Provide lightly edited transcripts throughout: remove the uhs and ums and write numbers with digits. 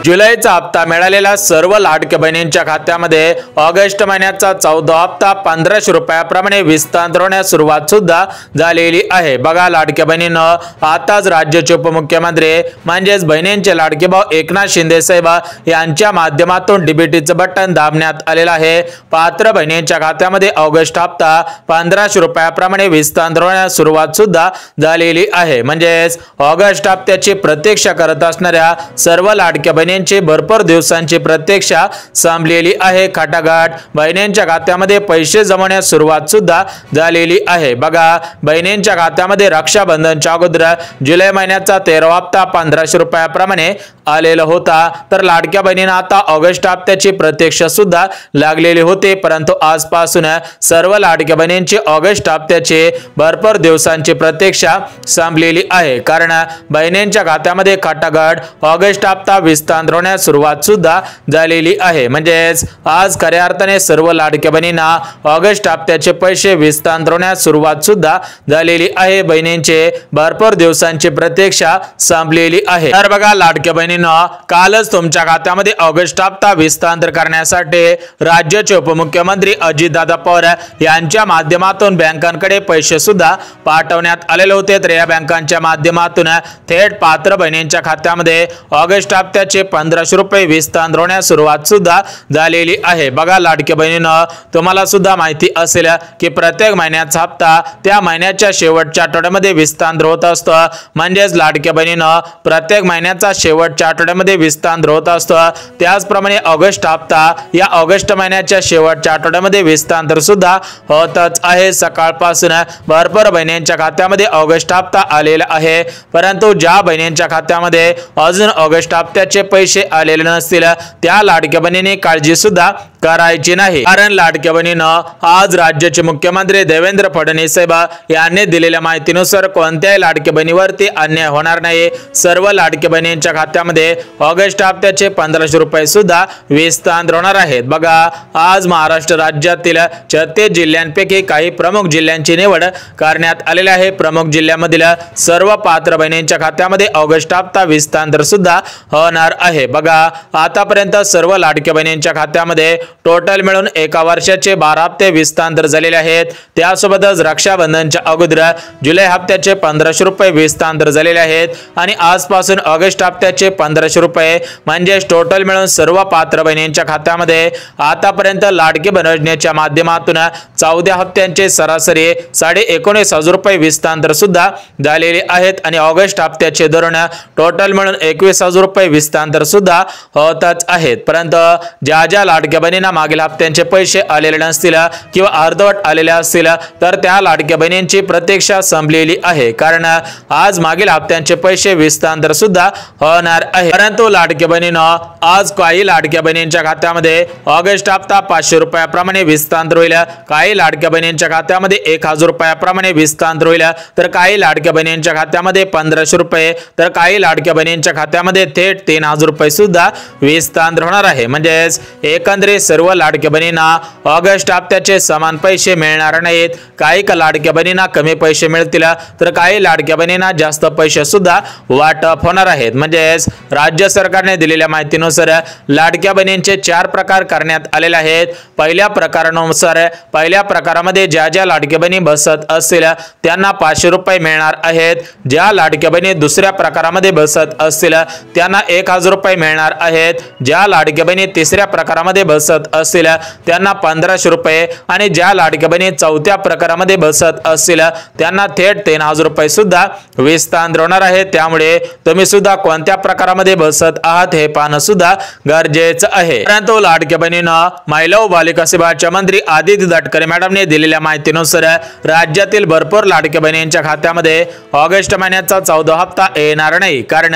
जुलैचा हप्ता मिळालेला सर्व लाडक्या बहिणींच्या खात्यामध्ये ऑगस्ट महिन्याचा 14वा हप्ता 1500 रुपयाप्रमाणे विस्तार होण्यास सुरुवात सुद्धा झालेली आहे। बघा लाडक्या बहिणींनो, आताच राज्याचे उपमुख्यमंत्री म्हणजेच बहिणींचे लाडके भाऊ एकनाथ शिंदे साहेब यांच्या माध्यमातून डीबीटीचं बटन दाबण्यात आलेलं आहे। पात्र बहिणींच्या खात्यामध्ये ऑगस्ट हप्ता 1500 रुपयाप्रमाणे विस्तार होण्यास सुरुवात सुद्धा झालेली आहे। म्हणजेच ऑगस्ट हप्त्याची प्रतीक्षा करत असणाऱ्या सर्व लाडक्या बहिणींची भरपूर दिवसांची प्रतीक्षा संपलेली आहे। खटाघाट बहिणींच्या खात्यामध्ये पैसे जमवण्यास सुरुवात सुद्धा झालेली आहे। बघा बहिणींच्या खात्यामध्ये रक्षाबंधनच्या अगोदर जुलै महिन्याचा 13वा हप्ता 1500 रुपयाप्रमाणे आलेला होता, तर लाडक्या बहिणींना आता ऑगस्ट हप्त्याची प्रतीक्षा सुद्धा लागलेली होती। परंतु आजपासून सर्व लाडक्या बहिणींची ऑगस्ट हप्त्याची भरपूर दिवसांची प्रतीक्षा संपलेली आहे, कारण बहिणींच्या खात्यामध्ये खटाघाट ऑगस्ट हप्ता विस्तार होण्यास सुरुवात सुद्धा झालेली आहे। म्हणजेच आज खऱ्या अर्थाने सर्व लाडक्या बहिणींना ऑगस्ट हप्त्याचे पैसे विस्तार होण्यास सुरुवात सुद्धा झालेली आहे। बहिणींचे भरपूर दिवसांची प्रतीक्षा संपलेली आहे। तर बघा लाडक्या बहिणींनो, कालच तुमच्या खात्यामध्ये ऑगस्ट हप्ता विस्तार करण्यासाठी राज्याचे उपमुख्यमंत्री अजितदादा पवार यांच्या माध्यमातून बँकांकडे पैसे सुद्धा पाठवण्यात आलेले होते। तर या बँकांच्या माध्यमातून थेट पात्र बहिणींच्या खात्यामध्ये ऑगस्ट हप्त्याचे 1500 रुपये विस्तार होण्यास सुरुवात सुद्धा झालेली आहे। बघा लाडक्या बहिणींनो, तुम्हाला सुद्धा माहिती असेल की प्रत्येक महिन्याचा हप्ता त्या महिन्याच्या शेवटच्या आठवड्यामध्ये विस्तार होत असतो। म्हणजेच लाडक्या बहिणींनो, प्रत्येक महिन्याचा शेवटच्या आठवड्यामध्ये विस्तार होत असतो। त्याचप्रमाणे ऑगस्ट हप्ता या ऑगस्ट महिन्याच्या शेवटच्या आठवड्यामध्ये विस्तार सुद्धा होतच आहे। सकाळपासून भरपूर बहिणींच्या खात्यामध्ये ऑगस्ट हप्ता आलेला आहे, परंतु ज्या बहिणींच्या खात्यामध्ये अजून ऑगस्ट हप्त्याचे पैसे आलेले नसतील त्या लाडक्या बहिणींनी काळजी सुद्धा करायची नाही, कारण लाडक्या बहिणींनो, आज राज्याचे मुख्यमंत्री देवेंद्र फडणवीस साहेब यांनी दिलेल्या माहितीनुसार कोणत्याही लाडक्या बहिणीवरती अन्याय होणार नाही। सर्व लाडक्या बहिणींच्या खात्यामध्ये ऑगस्ट हप्त्याचे 1500 रुपये सुद्धा विस्तार होणार आहेत। बघा आज महाराष्ट्र राज्यातील 36 जिल्ह्यांपैकी काही प्रमुख जिल्ह्यांची निवड करण्यात आलेली आहे। प्रमुख जिल्ह्यांमधील सर्व पात्र बहिणींच्या खात्यामध्ये ऑगस्ट हप्ता विस्तार सुद्धा होणार आहे। बघा आतापर्यंत सर्व लाडक्या बहिणींच्या खात्यामध्ये टोटल मिळून एका वर्षाचे 12 हप्ते विस्तार झालेले आहेत। त्यासोबतच रक्षाबंधनच्या अगोदर जुलै हप्त्याचे 1500 रुपये विस्तार झालेले आहेत आणि आजपासून ऑगस्ट हप्त्याचे 1500 रुपये म्हणजे टोटल मिळून सर्व पात्र बहिणींच्या खात्यामध्ये आतापर्यंत लाडकी बहीण योजनेच्या माध्यमातून 14 हप्त्यांचे सरासरी 19,500 रुपये विस्तार सुद्धा झालेले आहेत आणि ऑगस्ट हप्त्याचे धोरण टोटल मिळून 21,000 रुपये विस्तार सुद्धा होतच आहेत। परंतु ज्या लाडक्या बहिणींना मागील हप्त्यांचे पैसे आलेले नसतील किंवा अर्धवट आलेले असतील तर त्या लाडक्या बहिणींची प्रतीक्षा संपलेली आहे, कारण आज मागील हप्त्यांचे पैसे विस्तार सुद्धा होणार आहे। परंतु लाडक्या बहिणींनो, आज काही लाडक्या बहिणींच्या खात्यामध्ये ऑगस्ट हप्ता 500 रुपयाप्रमाणे विस्तार होईल, काही लाडक्या बहिणींच्या खात्यामध्ये 1000 रुपयाप्रमाणे विस्तार होईल, तर काही लाडक्या बहिणींच्या खात्यामध्ये 1500 रुपये, तर काही लाडक्या बहिणींच्या खात्यामध्ये थेट 3000 रुपये सुद्धा विस्तार होणार आहे। म्हणजेच एकंदरीत सर्व लाडक्या बहिणींना ऑगस्ट हप्त्याचे समान पैसे मिळणार नाहीत। काही लाडक्या बहिणींना कमी पैसे मिळतील, तर काही लाडक्या बहिणींना जास्त पैसे सुद्धा वाटप होणार आहेत। म्हणजेच राज्य सरकारने दिलेल्या माहितीनुसार लाडक्या बहिणींचे 4 प्रकार करण्यात आलेले आहेत। पहिल्या प्रकारानुसार पहिल्या प्रकारामध्ये ज्या लाडक्या बहिणी बसत असतील त्यांना 500 रुपये मिळणार आहेत। ज्या लाडक्या बहिणी दुसऱ्या प्रकारामध्ये बसत असतील त्यांना 1000 रुपये मिळणार आहेत। ज्या लाडक्या बहिणी तिसऱ्या प्रकारामध्ये बसत असतील त्यांना 1500 रुपये आणि ज्या लाडक्या बहिणी चौथ्या प्रकारामध्ये बसत असतील त्यांना थेट 3000 रुपये सुद्धा विस्तार होणार आहे। त्यामुळे तुम्ही सुद्धा कोणत्या प्रकारामध्ये बसत आहात हे पाहणं सुद्धा गरजेचं आहे। परंतु लाडक्या बहिणींनो, महिला व बालिका सेवाच्या मंत्री आदिती तटकरे मॅडमने दिलेल्या माहितीनुसार राज्यातील भरपूर लाडक्या बहिणींच्या खात्यामध्ये ऑगस्ट महिन्याचा 14 हप्ता येणार नाही, कारण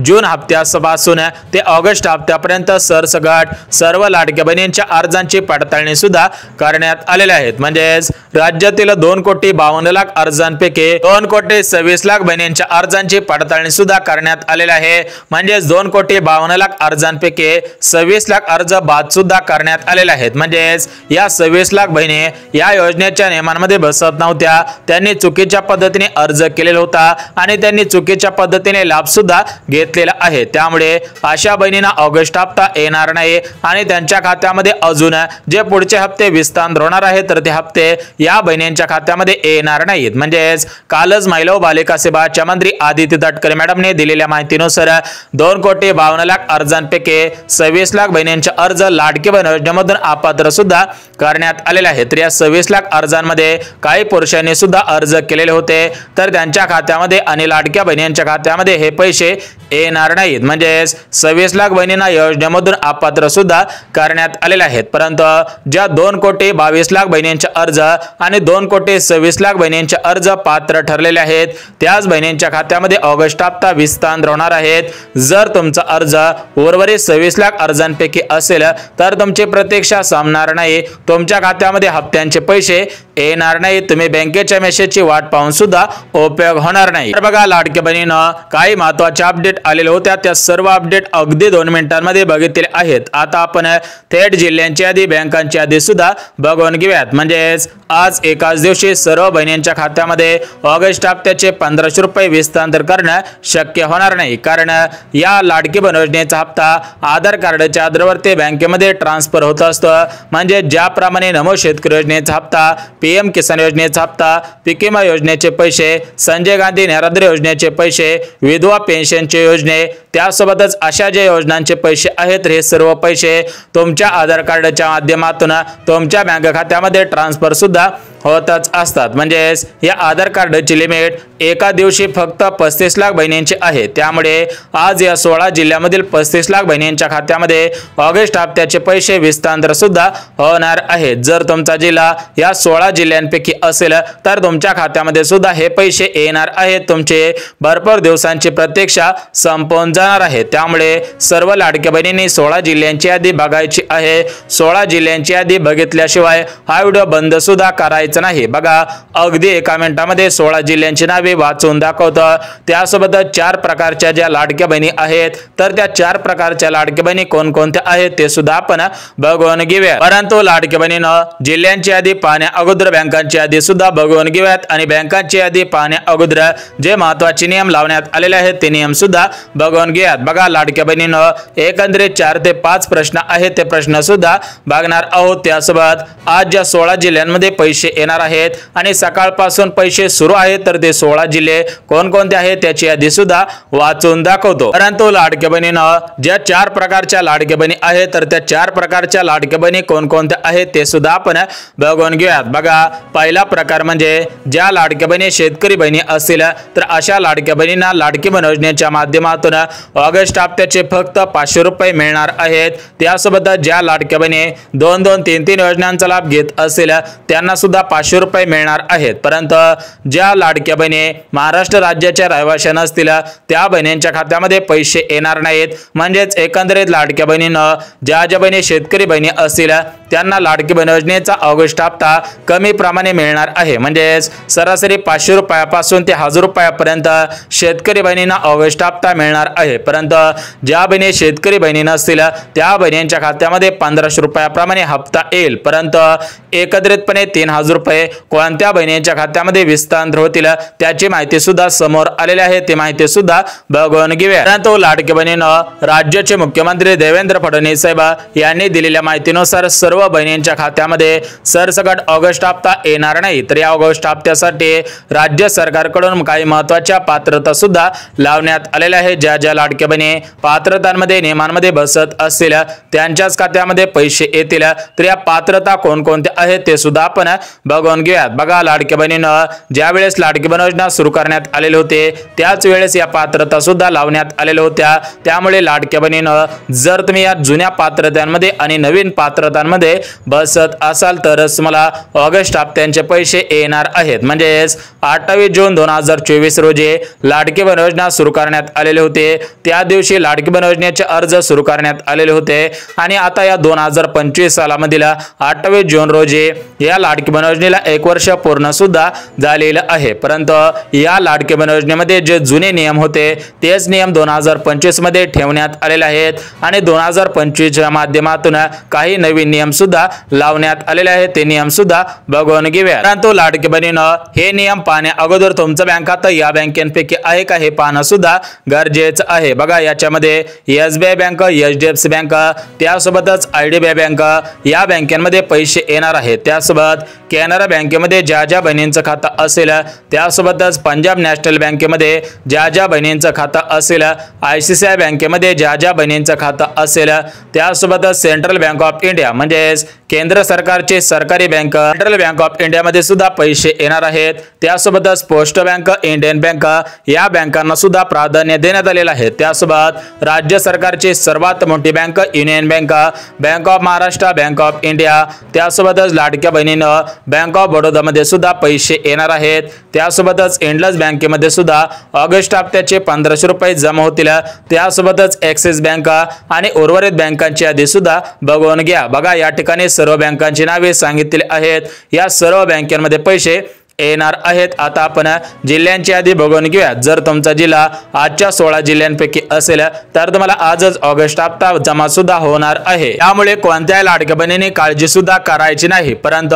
जून हप्त्यापासून ते ऑगस्ट हप्त्यापर्यंत सरसगट सर्व लाडक्या बहिणींच्या बहिणींच्या अर्जांची पडताळणी सुद्धा करण्यात आलेली आहे। म्हणजेच राज्यातील 2,52,00,000 अर्जांपैकी 2,26,00,000 बहिणींच्या अर्जांची पडताळणी सुद्धा करण्यात आलेली आहे। म्हणजेच 2,52,00,000 अर्जांपैकी 26,00,000 अर्ज बाद सुद्धा करण्यात आलेले आहेत। म्हणजेच या 26,00,000 बहिणी या योजनेच्या नियमांमध्ये बसत नव्हत्या, त्यांनी चुकीच्या पद्धतीने अर्ज केलेला होता आणि त्यांनी चुकीच्या पद्धतीने लाभ सुद्धा घेतलेला आहे। त्यामुळे अशा बहिणींना ऑगस्ट हप्ता येणार नाही आणि त्यांच्या खात्यामध्ये अजून जे पुढचे हप्ते विस्तार होणार आहेत तर ते हप्ते या बहिणींच्या खात्यामध्ये येणार नाहीत। म्हणजेच कालच महिला व बालिका सेवा मंत्री आदिती तटकरे मॅडमने दिलेल्या माहितीनुसार 2,52,00,000 अर्जांपैकी 26,00,000 बहिणींचे अर्ज लाडकी बहीण योजनेमधून अपात्र सुद्धा करण्यात आलेले आहेत। तर या 26,00,000 अर्जांमध्ये काही पुरुषांनी सुद्धा अर्ज केलेले होते तर त्यांच्या खात्यामध्ये आणि लाडक्या बहिणींच्या खात्यामध्ये हे पैसे येणार नाहीत। म्हणजेच 26,00,000 बहिणींना योजनेमधून अपात्र सुद्धा करण्यात आलेले आहेत। परंतु ज्या 2,22,00,000 बहिणींचे अर्ज आणि 2,26,00,000 बहिणींचे अर्ज पात्र ठरलेले आहेत त्याच बहिणींच्या खात्यामध्ये ऑगस्ट हप्ता विस्तार होणार आहेत। जर तुमचा अर्ज उर्वरित 26,00,000 अर्जांपैकी असेल तर तुमची प्रतीक्षा संपणार नाही, तुमच्या खात्यामध्ये हप्त्यांचे पैसे येणार नाही, तुम्ही बँकेच्या मेसेजची वाट पाहून सुद्धा उपयोग होणार नाही। तर बघा लाडक्या बहिणींनो काही महत्त्वाचे अपडेट आलेले होते, त्या सर्व अपडेट अगदी 2 मिनिटांमध्ये बघितले आहेत। आता आपण थेट जिल्ह्यांची यादी बँकांची यादी सुद्धा बघून घेऊयात। म्हणजेच आज एकाच दिवशी सर्व बहिणींच्या खात्यामध्ये ऑगस्ट हप्त्याचे 1,500 रुपये विस्तार करणं शक्य होणार नाही, कारण या लाडकी बहीण योजनेचा हप्ता आधार कार्डच्या आधारावरती बँकेमध्ये ट्रान्सफर होत असतो। म्हणजे ज्याप्रमाणे नमो शेतकरी योजनेचा हप्ता, पीएम किसान योजनेचा हप्ता, पीक विमा योजनेचे पैसे, संजय गांधी निराधार योजनेचे पैसे, विधवा पेन्शनचे योजने, त्यासोबतच अशा ज्या योजनांचे पैसे आहेत हे सर्व पैसे तुमच्या आधार कार्डच्या माध्यमातून तुमच्या बँक खात्यामध्ये ट्रान्सफर सुद्धा होतच असतात। म्हणजेच या आधार कार्डची लिमिट एका दिवशी फक्त 35,00,000 बहिणींची आहे। त्यामुळे आज या 16 जिल्ह्यामधील 35,00,000 बहिणींच्या खात्यामध्ये ऑगस्ट हप्त्याचे पैसे विस्तार सुद्धा होणार आहेत। जर तुमचा जिल्हा या 16 जिल्ह्यांपैकी असेल तर तुमच्या खात्यामध्ये सुद्धा हे पैसे येणार आहेत, तुमचे भरपूर दिवसांची प्रतीक्षा संपून जाणार आहे। त्यामुळे सर्व लाडक्या बहिणींनी 16 जिल्ह्यांची यादी बघायची आहे। 16 जिल्ह्यांची यादी बघितल्याशिवाय हा व्हिडिओ बंद सुद्धा करायचा नाही। बघा अगदी एका मिनिटामध्ये 16 जिल्ह्यांची नावे वाचून दाखवतो। त्यासोबत 4 प्रकारच्या ज्या लाडक्या बहिणी आहेत तर त्या 4 प्रकारच्या लाडक्या बहिणी कोणकोणत्या आहेत ते सुद्धा आपण बघून घेऊया। परंतु लाडक्या बहिणींनो जिल्ह्यांची यादी पाहण्या अगोदर बँकांची यादी सुद्धा बघून घेऊयात आणि बँकांची यादी पाहण्या अगोदर जे महत्त्वाचे नियम लावण्यात आलेले आहेत ते नियम सुद्धा बघून घेऊयात। बघा लाडक्या बहिणींनो एकंदरीत 4 ते 5 प्रश्न आहेत, ते प्रश्न सुद्धा बघणार आहोत। त्यासोबत आज ज्या 16 जिल्ह्यांमध्ये पैसे येणार आहेत आणि सकाळपासून पैसे सुरू आहेत तर ते 16 जिल्हे कोणकोणते आहेत त्याची यादी सुद्धा वाचून दाखवतो। परंतु लाडक्या बहिणींनो ज्या 4 प्रकारच्या लाडक्या बहिणी आहेत तर त्या 4 प्रकारच्या लाडक्या बहिणी कोणकोणत्या आहेत ते सुद्धा आपण बघून घेऊयात। बघा पहिला प्रकार म्हणजे ज्या लाडक्या बहिणी शेतकरी बहिणी असतील तर अशा लाडक्या बहिणींना लाडकी बहीण योजनेच्या माध्यमातून ऑगस्ट हप्त्याचे फक्त 500 रुपये मिळणार आहेत। त्यासोबत ज्या लाडक्या बहिणी 2-2, 3-3 योजनांचा लाभ घेत असतील त्यांना सुद्धा 500 रुपये मिळणार आहेत। परंतु ज्या लाडक्या बहिणी महाराष्ट्र राज्याच्या रहिवासी नसतील त्या बहिणींच्या खात्यामध्ये पैसे येणार नाहीत। म्हणजेच एकंदरीत लाडक्या बहिणींना ज्या बहिणी शेतकरी बहिणी असतील त्यांना लाडकी बहीण योजनेचा ऑगस्ट हप्ता कमी प्रमाणे मिळणार आहे। म्हणजेच सरासरी 500 रुपयापासून ते 1000 रुपयापर्यंत शेतकरी बहिणींना ऑगस्ट हप्ता मिळणार आहे। परंतु ज्या बहिणी शेतकरी बहिणी नसतील त्या बहिणींच्या खात्यामध्ये 1,500 रुपयाप्रमाणे हप्ता येईल। परंतु एकत्रितपणे 3,000 रुपये कोणत्या बहिणींच्या खात्यामध्ये विस्तार होतील त्याची माहिती सुद्धा समोर आलेली आहे, ती माहिती सुद्धा बघून घेऊया। परंतु लाडकी बहिणींनो राज्याचे मुख्यमंत्री देवेंद्र फडणवीस साहेब यांनी दिलेल्या माहितीनुसार सर्व बहिणींच्या खात्यामध्ये सरसकट ऑगस्ट हप्ता येणार नाही। तर या ऑगस्ट हप्त्यासाठी राज्य सरकारकडून काही महत्त्वाच्या पात्रता सुद्धा लावण्यात आलेल्या आहेत। ज्या लाडक्या बहिणी पात्रतांमध्ये नियमांमध्ये बसत असतील त्यांच्याच खात्यामध्ये पैसे येतील। तर या पात्रता कोणकोणत्या आहेत ते सुद्धा आपण बघून घेऊयात। बघा लाडक्या बहिणीनं ज्यावेळेस लाडकी बहीण योजना सुरू करण्यात आलेले होते त्याच वेळेस या पात्रता सुद्धा लावण्यात आलेल्या होत्या। त्यामुळे लाडक्या बहिणीनं जर तुम्ही या जुन्या पात्रतांमध्ये आणि नवीन पात्रतांमध्ये बसत असाल तरच मला ऑगस्ट हप्त्यांचे पैसे येणार आहेत। म्हणजेच 28 जून 2024 रोजी लाडकी बहीण योजना सुरू करण्यात आलेले होते, त्या दिवशी लाडकी बहीण योजनेचे अर्ज सुरू करण्यात आलेले होते आणि आता या 2025 सालामधील 28 जून रोजी या लाडकी बहीण योजनेला 1 वर्ष पूर्ण सुद्धा झालेलं आहे। परंतु या लाडकी बहीण योजनेमध्ये जे जुने नियम होते तेच नियम 2025 मध्ये ठेवण्यात आलेले आहेत आणि 2025 च्या माध्यमातून काही नवीन नियम सुद्धा लावण्यात आलेले आहेत। ते नियम सुद्धा बघून घेऊया। परंतु लाडकी बहिणीनं हे नियम पाहण्या अगोदर तुमचं बँक खाता या बँकेपैकी आहे का हे पाहणं सुद्धा गरजेचं आहे। बघा याच्यामध्ये SBI बँक, HDFC बँक, त्यासोबतच IDBI बँक या बँकांमध्ये पैसे येणार आहेत। त्यासोबत कॅनरा बँकेमध्ये ज्या ज्या बहिणींचं खातं असेल, त्यासोबतच पंजाब नॅशनल बँकेमध्ये ज्या ज्या बहिणींचं खातं असेल, ICICI बँकेमध्ये ज्या ज्या बहिणींचं खातं असेल, त्यासोबतच सेंट्रल बँक ऑफ इंडिया म्हणजेच केंद्र सरकारची सरकारी bank central bank of India मध्ये सुद्धा पैसे येणार आहेत। त्यासोबतच पोस्ट बँक, इंडियन बँक या बँकांना सुद्धा प्राधान्य देण्यात आलेलं आहे। त्यासोबत राज्य सरकारची सर्वात मोठी bank union bank, bank of Maharashtra, bank of India, त्यासोबतच लाडक्या बहिणीनं बँक ऑफ बडोदा मध्ये सुद्धा पैसे येणार आहेत। त्यासोबतच इंडस बँकेमध्ये सुद्धा ऑगस्ट हप्त्याचे 1500 रुपये जमा होतील। त्यासोबतच ॲक्सिस बँक आणि उर्वरित बँकांची यादी सुद्धा बघून घ्या। बघा या ठिकाणी सर्व बँकांची नावे सांगितलेली आहेत, या सर्व बँकांमध्ये पैसे येणार आहेत। आता आपण जिल्ह्यांची यादी बघून घेऊया। जर तुमचा जिल्हा आजच्या 16 जिल्ह्यांपैकी असेल तर तुम्हाला आजच ऑगस्ट हप्ता जमा सुद्धा होणार आहे। त्यामुळे कोणत्याही लाडक्या बहिणीने काळजी सुद्धा करायची नाही। परंतु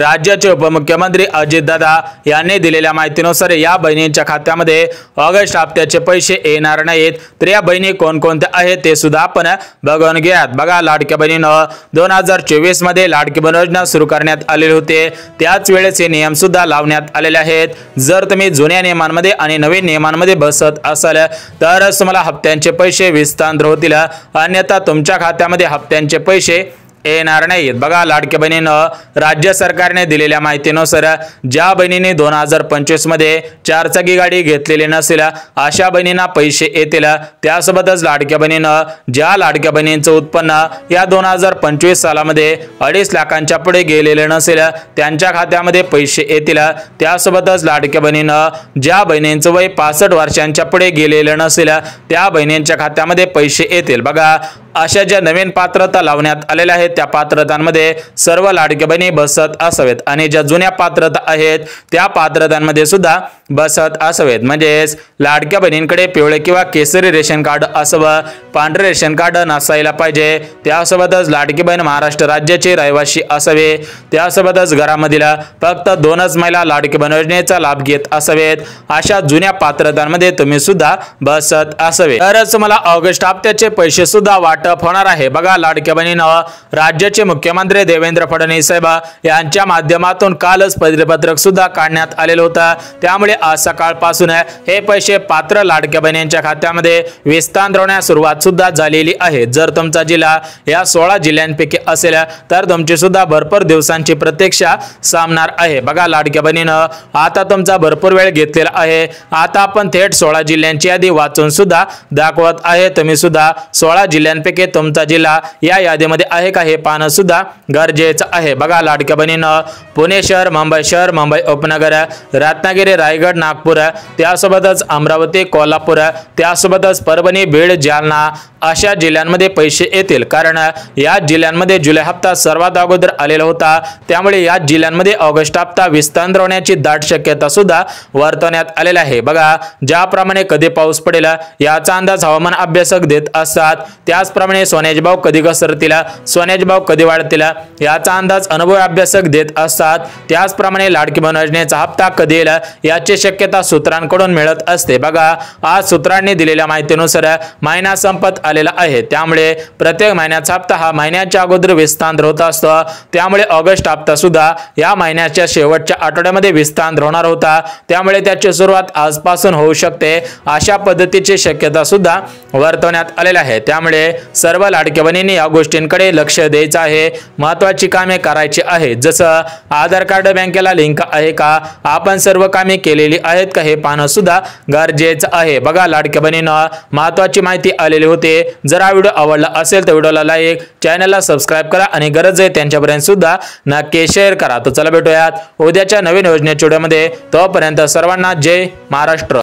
राज्याचे उपमुख्यमंत्री अजितदादा यांनी दिलेल्या माहितीनुसार या बहिणींच्या खात्यामध्ये ऑगस्ट हप्त्याचे पैसे येणार नाहीत। तर या बहिणी कोणकोणत्या आहेत ते सुद्धा आपण बघून घेऊयात। बघा लाडक्या बहिणीनं 2024 मध्ये लाडकी बहीण योजना सुरू करण्यात आलेली होते, त्याच वेळेस हे नियम सुद्धा लावण्यात आलेले आहेत। जर तुम्ही जुन्या नियमांमध्ये आणि नवीन नियमांमध्ये बसत असाल तरच तुम्हाला हप्त्यांचे पैसे विस्तार होतील, अन्यथा तुमच्या खात्यामध्ये हप्त्यांचे पैसे येणार नाहीत। बघा लाडक्या बहिणीनं राज्य सरकारने दिलेल्या माहितीनुसार ज्या बहिणीने 2025 मध्ये 4 चाकी गाडी घेतलेली नसेल अशा बहिणींना पैसे येतील। त्यासोबतच लाडक्या बहिणीनं ज्या लाडक्या बहिणींचं उत्पन्न या 2025 सालामध्ये 2.5 लाखांच्या पुढे गेलेले नसेल त्यांच्या खात्यामध्ये पैसे येतील। त्यासोबतच लाडक्या बहिणीनं ज्या बहिणींचं वय 65 वर्षांच्या पुढे गेलेले नसेल त्या बहिणींच्या खात्यामध्ये पैसे येतील। बघा अशा ज्या नवीन पात्रता लावण्यात आलेल्या आहेत त्या पात्रतांमध्ये सर्व लाडक्या बहिणी बसत असावेत आणि ज्या जुन्या पात्रता आहेत त्या पात्रतांमध्ये सुद्धा बसत असावेत। म्हणजेच लाडक्या बहिणींकडे पिवळे किंवा केसरी रेशन कार्ड असावं, पांढरे रेशन कार्ड नसायला पाहिजे। त्यासोबतच लाडकी बहीण महाराष्ट्र राज्याचे रहिवासी असावे। त्यासोबतच घरामधील फक्त 2च महिला लाडकी बहीण योजनेचा लाभ घेत असावेत। अशा जुन्या पात्रतांमध्ये तुम्ही सुद्धा बसत असावे तरच तुम्हाला ऑगस्ट हप्त्याचे पैसे सुद्धा वाटप होणार आहे। बघा लाडक्या बहिणीनं राज्याचे मुख्यमंत्री देवेंद्र फडणवीस साहेब यांच्या माध्यमातून कालच परिपत्रक सुद्धा काढण्यात आलेलं होतं। त्यामुळे आज सकाळपासून हे पैसे पात्र लाडक्या बहिणींच्या खात्यामध्ये विस्तार होण्यास सुरुवात सुद्धा झालेली आहे। जर तुमचा जिल्हा या 16 जिल्ह्यांपैकी असेल तर तुमची सुद्धा भरपूर दिवसांची प्रतीक्षा सामणार आहे। बघा लाडक्या बहिणीनं आता तुमचा भरपूर वेळ घेतलेला आहे। आता आपण थेट 16 जिल्ह्यांची यादी वाचून सुद्धा दाखवत आहे। तुम्ही सुद्धा 16 जिल्ह्यांपैकी तुमचा जिल्हा या यादीमध्ये आहे का हे पाहणं सुद्धा गरजेचं आहे। बघा लाडक्या बहिणीनं पुणे शहर, मुंबई शहर, मुंबई उपनगर, रत्नागिरी, रायगड, नागपूर, त्यासोबतच अमरावती, कोल्हापूर, त्यासोबतच परभणी, बीड, जालना अशा जिल्ह्यांमध्ये पैसे येतील। कारण या जिल्ह्यांमध्ये जुलै हप्ता सर्वात अगोदर आलेला होता, त्यामुळे या जिल्ह्यांमध्ये ऑगस्ट हप्ता विस्तार होण्याची दाट शक्यता सुद्धा वर्तवण्यात आलेली आहे। बघा ज्याप्रमाणे कधी पाऊस पडेल याचा अंदाज हवामान अभ्यासक देत असतात, त्याचप्रमाणे सोन्याचे भाव कधी घसरतील, सोन्याचे भाव कधी वाढतील याचा अंदाज अनुभवी अभ्यासक देत असतात। त्याचप्रमाणे लाडकी बहीण योजनेचा हप्ता कधी येईल याची शक्यता सूत्रांकडून मिळत असते। बघा आज सूत्रांनी दिलेल्या माहितीनुसार महिना संपत आलेला आहे, त्यामुळे प्रत्येक महिन्याचा हप्ता हा महिन्याच्या अगोदर विस्तार होत असतो। त्यामुळे ऑगस्ट हप्ता सुद्धा या महिन्याच्या शेवटच्या आठवड्यामध्ये विस्तार होणार होता, त्यामुळे त्याची सुरुवात आजपासून होऊ शकते अशा पद्धतीची शक्यता सुद्धा वर्तवण्यात आलेली आहे। त्यामुळे सर्व लाडक्या बहिणींनी या गोष्टींकडे लक्ष द्यायचं आहे। महत्त्वाची कामे करायची आहेत, जसं आधार कार्ड बँकेला लिंक आहे का, आपण सर्व कामे केलेली आहेत का हे पाहणं सुद्धा गरजेचं आहे। बघा लाडक्या बहिणींनो, महत्त्वाची माहिती आलेली होती। जर हा व्हिडिओ आवडला असेल तर व्हिडिओला लाईक, चॅनलला सबस्क्राइब करा आणि गरज आहे त्यांच्यापर्यंत सुद्धा नक्की शेअर करा। तर चला भेटूयात उद्याच्या नवीन योजनेच्या व्हिडिओमध्ये। तोपर्यंत सर्वांना जय महाराष्ट्र।